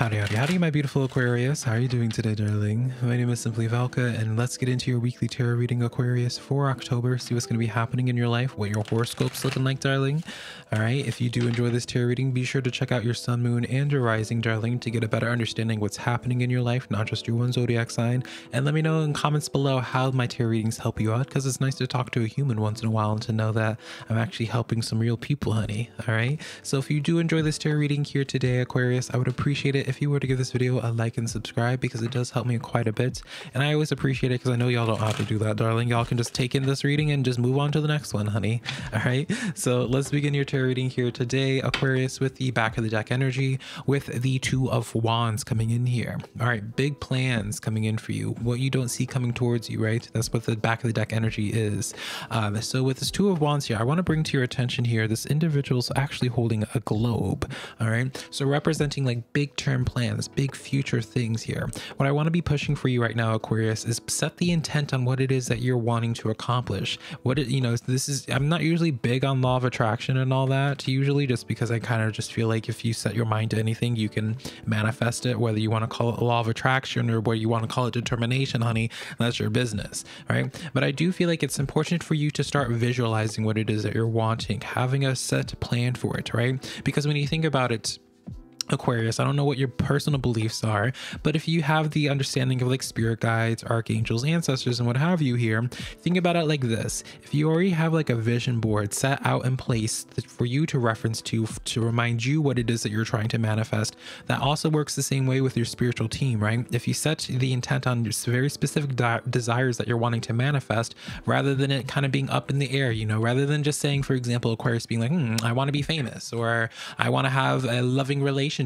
Howdy, howdy, my beautiful Aquarius. How are you doing today, darling? My name is SimplyVelca, and let's get into your weekly tarot reading, Aquarius, for October. See what's going to be happening in your life, what your horoscope's looking like, darling. All right, if you do enjoy this tarot reading, be sure to check out your sun, moon, and your rising, darling, to get a better understanding what's happening in your life, not just your one zodiac sign. And let me know in comments below how my tarot readings help you out, because it's nice to talk to a human once in a while and to know that I'm actually helping some real people, honey. All right, so if you do enjoy this tarot reading here today, Aquarius, I would appreciate it if you were to give this video a like and subscribe, because it does help me quite a bit. And I always appreciate it because I know y'all don't have to do that, darling. Y'all can just take in this reading and just move on to the next one, honey. All right, so let's begin your tarot reading here today, Aquarius, with the back of the deck energy, with the Two of Wands coming in here. All right, big plans coming in for you, what you don't see coming towards you, right? That's what the back of the deck energy is. So with this Two of Wands here, I want to bring to your attention here, this individual's actually holding a globe. All right, so representing like big term plans, big future things here. What I want to be pushing for you right now, Aquarius, is set the intent on what it is that you're wanting to accomplish. What it, this is, I'm not usually big on law of attraction and all that, usually, just because I kind of just feel like if you set your mind to anything, you can manifest it, whether you want to call it law of attraction or whether you want to call it determination, honey, that's your business, right? But I do feel like it's important for you to start visualizing what it is that you're wanting, having a set plan for it, right? Because when you think about it, Aquarius, I don't know what your personal beliefs are, but if you have the understanding of like spirit guides, archangels, ancestors, and what have you here, think about it like this. If you already have like a vision board set out in place for you to reference to remind you what it is that you're trying to manifest, that also works the same way with your spiritual team, right? If you set the intent on just very specific desires that you're wanting to manifest, rather than it kind of being up in the air, rather than just saying, for example, Aquarius being like, I want to be famous, or I want to have a loving relationship.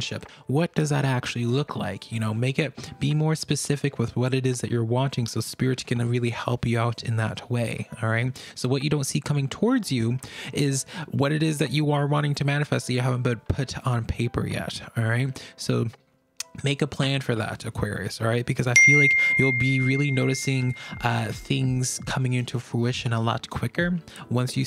What does that actually look like? Make it be more specific with what it is that you're wanting, so spirit can really help you out in that way. All right, so what you don't see coming towards you is what it is that you are wanting to manifest that you haven't been put on paper yet. All right, so make a plan for that, Aquarius, all right? Because I feel like you'll be really noticing things coming into fruition a lot quicker once you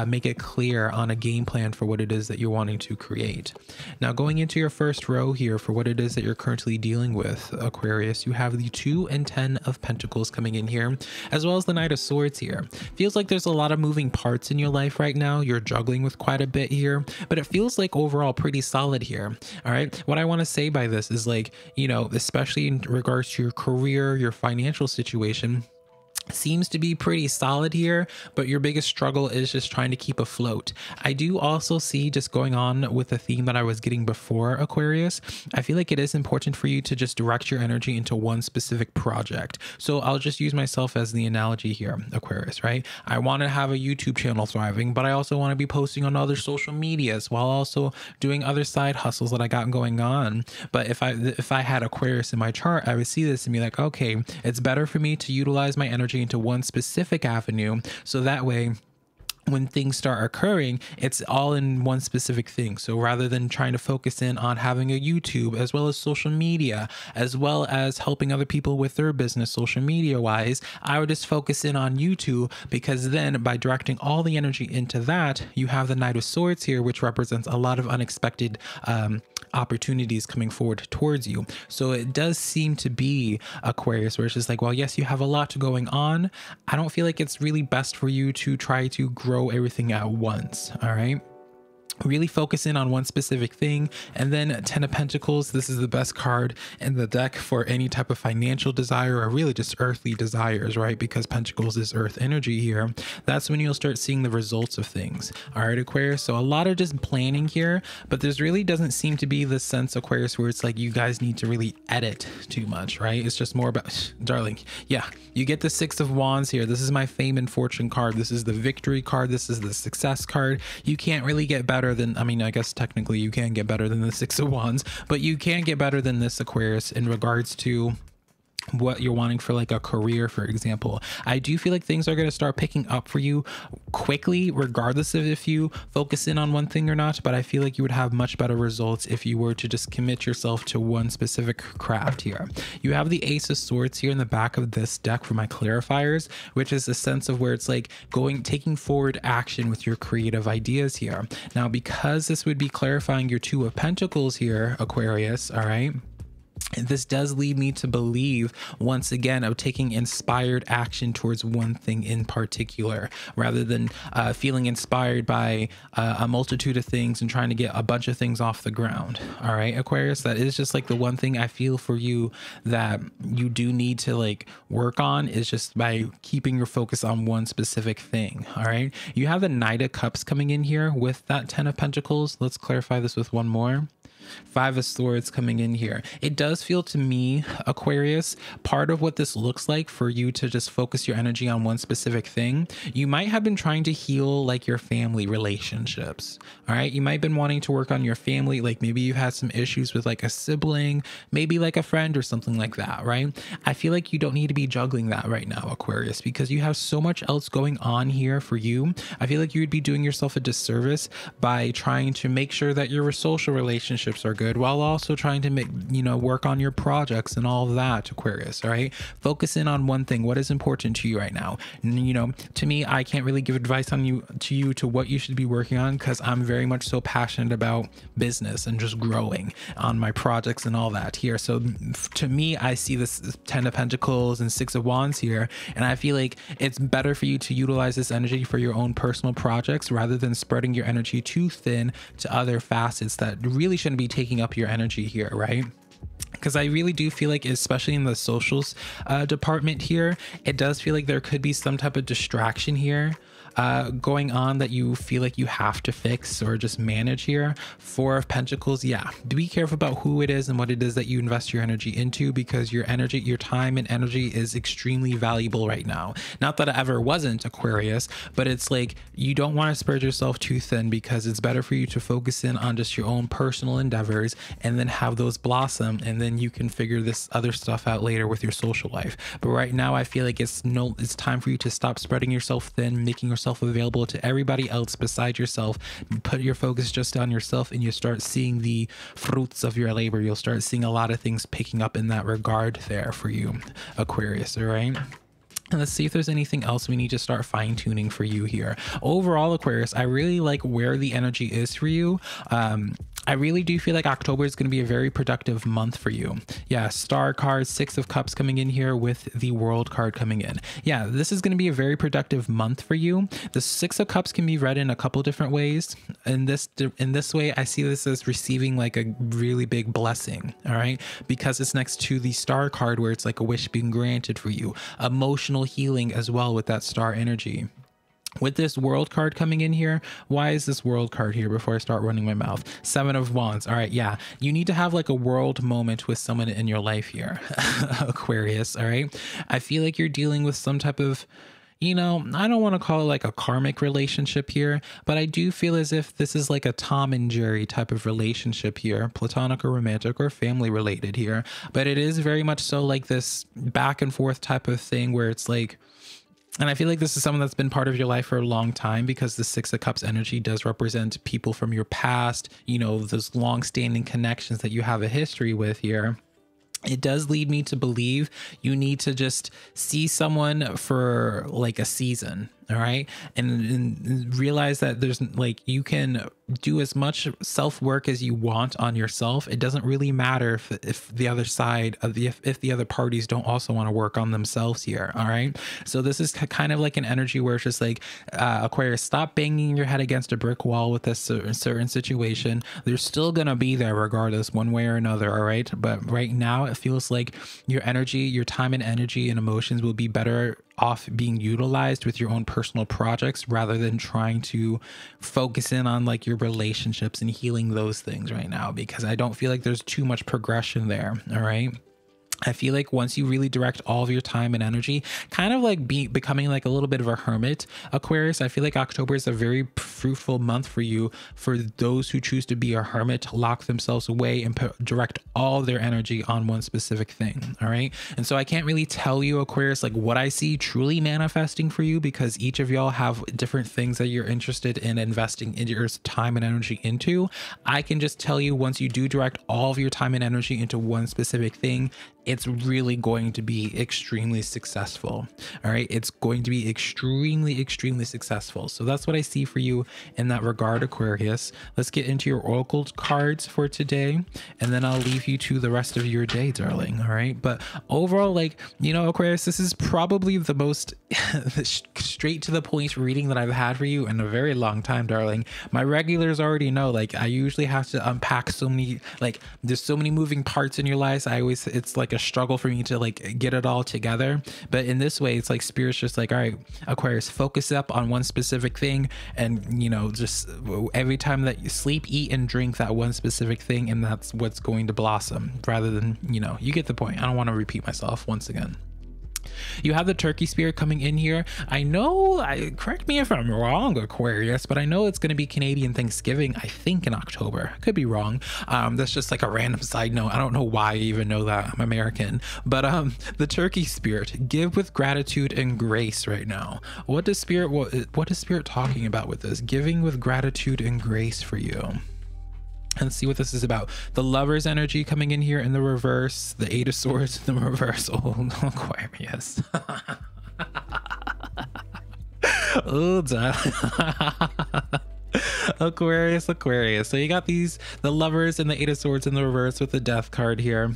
make it clear on a game plan for what it is that you're wanting to create. Now, going into your first row here for what it is that you're currently dealing with, Aquarius, you have the 2 and 10 of Pentacles coming in here, as well as the Knight of Swords here. Feels like there's a lot of moving parts in your life right now. You're juggling with quite a bit here, but it feels like overall pretty solid here, all right? What I want to say by this is, like, especially in regards to your career, your financial situation, seems to be pretty solid here, but your biggest struggle is just trying to keep afloat. I do also see, just going on with the theme that I was getting before, Aquarius, I feel like it is important for you to just direct your energy into one specific project. So I'll just use myself as the analogy here, Aquarius, right? I want to have a YouTube channel thriving, but I also want to be posting on other social medias while also doing other side hustles that I got going on. But if I had Aquarius in my chart, I would see this and be like, okay, it's better for me to utilize my energy into one specific avenue, so that way when things start occurring, it's all in one specific thing. So rather than trying to focus in on having a YouTube, as well as social media, as well as helping other people with their business social media wise, I would just focus in on YouTube, because then by directing all the energy into that, you have the Knight of Swords here, which represents a lot of unexpected opportunities coming forward towards you. So it does seem to be, Aquarius, where it's just like, well, yes, you have a lot going on. I don't feel like it's really best for you to try to grow everything at once. All right, really focus in on one specific thing. And then 10 of Pentacles, this is the best card in the deck for any type of financial desire, or really just earthly desires, right? Because Pentacles is earth energy here. That's when you'll start seeing the results of things. All right, Aquarius, so a lot of just planning here, but there's really doesn't seem to be the sense, Aquarius, where it's like you guys need to really edit too much, right? It's just more about, darling, yeah, you get the 6 of Wands here. This is my fame and fortune card. This is the victory card. This is the success card. You can't really get better than, I mean, I guess technically you can get better than the 6 of Wands, but you can get better than this, Aquarius, in regards to what you're wanting for like a career, for example. I do feel like things are going to start picking up for you quickly, regardless of if you focus in on one thing or not. But I feel like you would have much better results if you were to just commit yourself to one specific craft here. You have the Ace of Swords here in the back of this deck for my clarifiers, which is a sense of where it's like taking forward action with your creative ideas here. Now, because this would be clarifying your Two of Pentacles here, Aquarius, all right, this does lead me to believe, once again, of taking inspired action towards one thing in particular, rather than feeling inspired by a multitude of things and trying to get a bunch of things off the ground. All right, Aquarius, that is just like the one thing I feel for you that you do need to like work on, is just by keeping your focus on one specific thing. All right, you have the Knight of Cups coming in here with that Ten of Pentacles. Let's clarify this with one more. Five of Swords coming in here. It does feel to me, Aquarius, part of what this looks like for you to just focus your energy on one specific thing. You might have been trying to heal like your family relationships. All right, you might have been wanting to work on your family, like maybe you've had some issues with like a sibling, maybe like a friend or something like that, right? I feel like you don't need to be juggling that right now, Aquarius, because you have so much else going on here for you. I feel like you would be doing yourself a disservice by trying to make sure that your social relationships are good, while also trying to make, work on your projects and all of that, Aquarius. All right, focus in on one thing. What is important to you right now? To me, I can't really give advice on to what you should be working on, because I'm very much so passionate about business and just growing on my projects and all that here. So to me, I see this Ten of Pentacles and Six of Wands here, and I feel like it's better for you to utilize this energy for your own personal projects rather than spreading your energy too thin to other facets that really shouldn't be taking up your energy here, right? Because I really do feel like, especially in the socials department here, it does feel like there could be some type of distraction here going on that you feel like you have to fix or just manage here. Four of Pentacles, yeah, be careful about who it is and what it is that you invest your energy into, because your energy, your time and energy is extremely valuable right now. Not that it ever wasn't, Aquarius, but it's like you don't want to spread yourself too thin, because it's better for you to focus in on just your own personal endeavors and then have those blossom, and then you can figure this other stuff out later with your social life. But right now I feel like it's time for you to stop spreading yourself thin, making yourself available to everybody else beside yourself. Put your focus just on yourself, and you start seeing the fruits of your labor. You'll start seeing a lot of things picking up in that regard there for you, Aquarius. All right, and let's see if there's anything else we need to start fine-tuning for you here. Overall, Aquarius, I really like where the energy is for you. I really do feel like October is going to be a very productive month for you. Yeah, Star card, Six of Cups coming in here with the World card coming in. Yeah, this is going to be a very productive month for you. The Six of Cups can be read in a couple different ways. In this way, I see this as receiving like a really big blessing, all right? Because it's next to the Star card, where it's like a wish being granted for you. Emotional healing as well with that Star energy. With this World card coming in here, why is this World card here before I start running my mouth? Seven of Wands. All right, yeah. You need to have like a world moment with someone in your life here, Aquarius, all right? I feel like you're dealing with some type of, I don't want to call it like a karmic relationship here, but I do feel as if this is like a Tom and Jerry type of relationship here, platonic or romantic or family related here. But it is very much so like this back and forth type of thing where it's like, and I feel like this is someone that's been part of your life for a long time, because the Six of Cups energy does represent people from your past, those long-standing connections that you have a history with here. It does lead me to believe you need to just see someone for like a season, all right? And realize that there's like, you can do as much self-work as you want on yourself. It doesn't really matter if the other side of if the other parties don't also want to work on themselves here, all right? So this is kind of like an energy where it's just like, Aquarius, stop banging your head against a brick wall with this certain situation. They're still gonna be there regardless, one way or another, all right? But right now it feels like your energy, your time and energy and emotions will be better off being utilized with your own personal projects, rather than trying to focus in on like your relationships and healing those things right now, because I don't feel like there's too much progression there, all right? I feel like once you really direct all of your time and energy, kind of like becoming like a little bit of a hermit, Aquarius, I feel like October is a very fruitful month for you, for those who choose to be a hermit, lock themselves away and direct all their energy on one specific thing. All right. And so I can't really tell you, Aquarius, like what I see truly manifesting for you, because each of y'all have different things that you're interested in investing in your time and energy into. I can just tell you, once you do direct all of your time and energy into one specific thing, it's really going to be extremely successful. All right. It's going to be extremely successful. So that's what I see for you in that regard, Aquarius. Let's get into your oracle cards for today, and then I'll leave you to the rest of your day, darling. All right. But overall, like, you know, Aquarius, this is probably the most straight to the point reading that I've had for you in a very long time, darling. My regulars already know, like, I usually have to unpack so many, like, there's so many moving parts in your lives. It's like a struggle for me to like get it all together, but in this way it's like spirit's just like, all right, Aquarius, focus up on one specific thing, and you know, just every time that you sleep, eat and drink that one specific thing, and that's what's going to blossom, rather than, you know, you get the point. I don't want to repeat myself once again. You have the turkey spirit coming in here. I know, correct me if I'm wrong, Aquarius, but I know it's going to be Canadian Thanksgiving, I think, in October. I could be wrong. That's just like a random side note. I don't know why I even know that. I'm American. But the turkey spirit, give with gratitude and grace right now. What is spirit talking about with this? Giving with gratitude and grace for you. Let's see what this is about. The Lover's energy coming in here in the reverse. The Eight of Swords in the reverse. Oh, Aquarius. Oh, Aquarius. So you got the Lovers and the Eight of Swords in the reverse with the Death card here.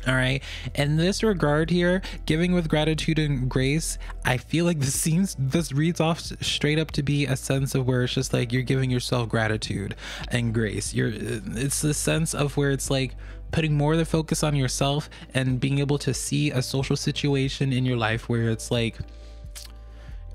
All right. In this regard here, giving with gratitude and grace, I feel like this reads off straight up to be a sense of where it's just like you're giving yourself gratitude and grace. It's the sense of where it's like putting more of the focus on yourself and being able to see a social situation in your life where it's like,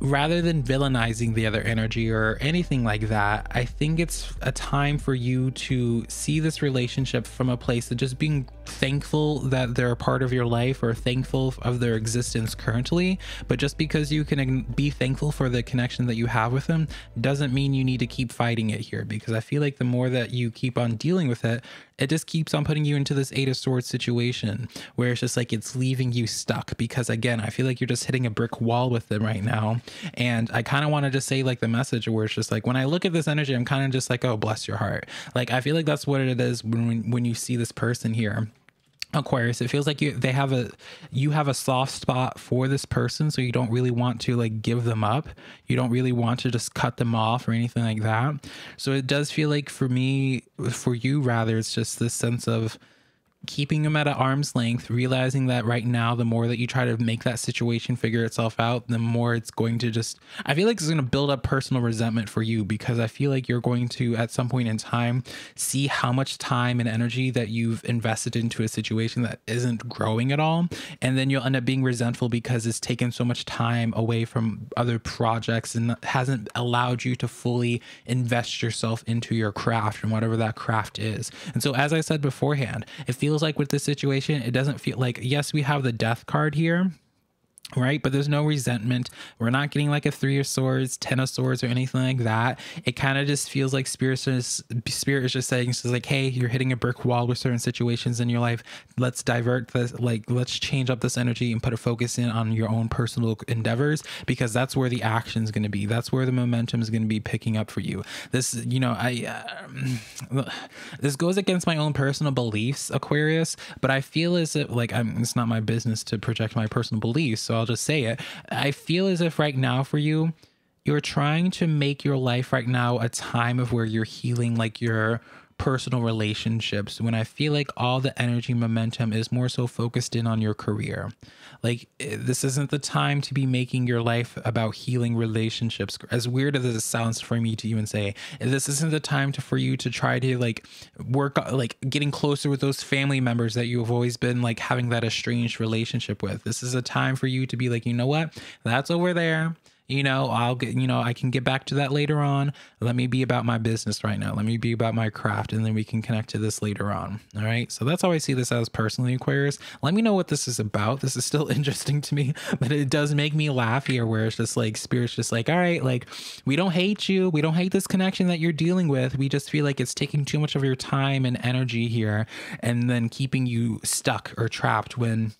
rather than villainizing the other energy or anything like that, I think it's a time for you to see this relationship from a place of just being thankful that they're a part of your life, or thankful of their existence currently. But just because you can be thankful for the connection that you have with them doesn't mean you need to keep fighting it here, because I feel like the more that you keep on dealing with it, it just keeps on putting you into this Eight of Swords situation where it's just like it's leaving you stuck. Because again, I feel like you're just hitting a brick wall with them right now. And I kind of want to just say like the message where it's just like, when I look at this energy, I'm kind of just like, oh, bless your heart. Like, I feel like that's what it is when you see this person here, Aquarius. It feels like you have a soft spot for this person, so you don't really want to like give them up. You don't really want to just cut them off or anything like that. So it does feel like for you rather, it's just this sense of keeping them at an arm's length, realizing that right now, the more that you try to make that situation figure itself out, the more it's going to just, I feel like it's going to build up personal resentment for you, because I feel like you're going to, at some point in time, see how much time and energy that you've invested into a situation that isn't growing at all. And then you'll end up being resentful because it's taken so much time away from other projects and hasn't allowed you to fully invest yourself into your craft and whatever that craft is. And so, as I said beforehand, it feels like with this situation, it doesn't feel like, yes, we have the Death card here, right? But there's no resentment. We're not getting like a Three of Swords, Ten of Swords, or anything like that. It kind of just feels like spirit is just saying, it's like, hey, you're hitting a brick wall with certain situations in your life. Let's divert this, like, let's change up this energy and put a focus in on your own personal endeavors, because that's where the action is going to be. That's where the momentum is going to be picking up for you. This, you know, this goes against my own personal beliefs, Aquarius, but I feel as if, like, it's not my business to project my personal beliefs, so I'll just say it. I feel as if right now for you, you're trying to make your life right now a time of where you're healing like your personal relationships, when I feel like all the energy momentum is more so focused in on your career. Like, this isn't the time to be making your life about healing relationships. As weird as it sounds for me to even say, this isn't the time for you to try to like work like getting closer with those family members that you've always been like having that estranged relationship with. This is a time for you to be like, you know what, that's over there. I'll get, I can get back to that later on. Let me be about my business right now. Let me be about my craft, and then we can connect to this later on. All right. So that's how I see this as personally, Aquarius. Let me know what this is about. This is still interesting to me, but it does make me laugh here, where it's just like Spirit's just like, all right, like, we don't hate you. We don't hate this connection that you're dealing with. We just feel like it's taking too much of your time and energy here, and then keeping you stuck or trapped when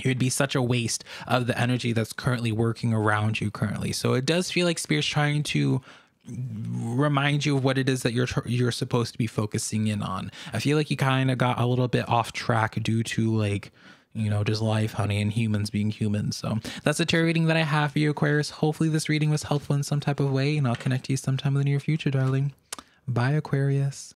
it would be such a waste of the energy that's currently working around you currently. So it does feel like Spirit's trying to remind you of what it is that you're supposed to be focusing in on. I feel like you kind of got a little bit off track due to like, just life, honey, and humans being humans. So that's the tarot reading that I have for you, Aquarius. Hopefully this reading was helpful in some type of way, and I'll connect to you sometime in the near future, darling. Bye, Aquarius.